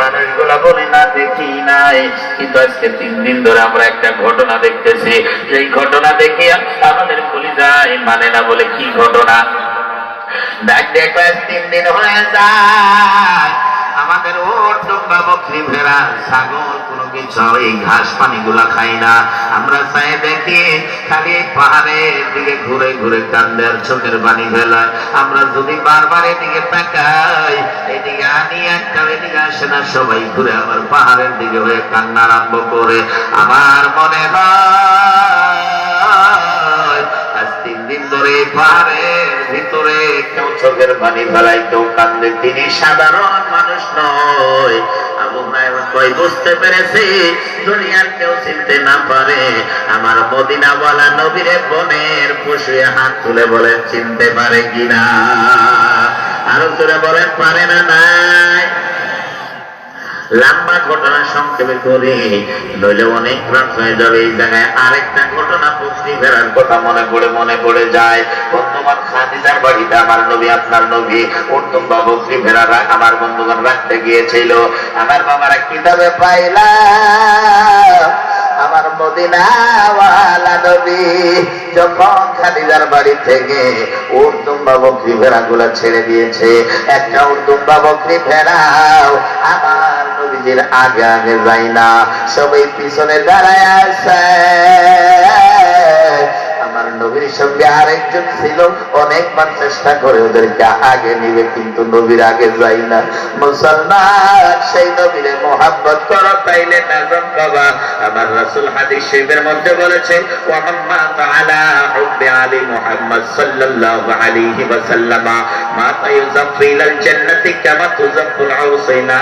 মানুষগুলা বলে না দেখি নাই, কিন্তু আজকে 3 দিন ধরে আমরা একটা ঘটনা দেখতেছি। সেই ঘটনা দেখে আমাদের কলিজায় মানে না। বলে কি ঘটনা? দেখ 3 দিন হয়ে যায় আমাদের ওট দুম্বা বকরি ভেড়া ছাগল কোনো কিছু এই ঘাস পানি গুলা খাই না। আমরা চাই দেখি খালি পাহাড়ের দিকে ঘুরে ঘুরে কান্দে আর চোখের পানি ফেলায়। আমরা যদি বারবার এদিকে তাকাই, এদিকে আনি একটা এদিকে আসে না, সবাই ঘুরে আবার পাহাড়ের দিকে হয়ে কান্না আরম্ভ করে। আমার মনে হয় আজ 3 দিন ধরে পাহাড়ের ভিতরে কেউ চোখের পানি ফেলাই, কেউ কান্দে। তিনি সাধারণ মানুষ নয়। আবু হুরায়রা কই বুঝতে পেরেছি দুনিয়ার কেউ চিনতে না পারে আমার মদিনাওয়ালা নবীরে বনের পশুয়ে হাত তুলে বলে চিনতে পারে কিনা? আরো জোরে বলেন পারে না? নাই। লম্বা ঘটনা সংক্ষেপে করি, নইলে অনেক রাত হয়ে যাবে। এই জায়গায় আরেকটা ঘটনা বকরি ভেড়ার কথা মনে পড়ে যায়। বর্তমান খাদিজার বাড়িতে আমার নবী, আপনার নবী উর্দুম্বা বকরি ভেড়ারা আমার বন্ধুগণ রাখতে গিয়েছিল। আমার বাবারা কিতাবে পাইলাম আমার মদিনাওয়ালা নবী যখন খাদিজার বাড়ি থেকে উর্দুম্বা বকরি ভেড়া গুলা ছেড়ে দিয়েছে, একটা উর্দুম্বা বকরি ভেড়াও আমার নবীজির আগে আগে যায় না, সবাই পিছনে দাঁড়ায় আছে। আমার নবীর সঙ্গে আরেকজন ছিল, অনেকবার চেষ্টা করে ওদেরকে আগে নিবে, কিন্তু নবীর আগে যাই না। মুসলমান সেই নবীরে মোহাব্বত করো, তাইলে নাজাত পাবা। আমার রাসূল হাদিস শরীফের মধ্যে বলেছে, ওয়া মান মাতা আলা হুব্বি আলী মুহাম্মদ সাল্লাল্লাহু আলাইহি ওয়াসাল্লাম মাতা ইউযাফফু ইলাল জান্নাতি কামা তুযাফফুল আউসাইনা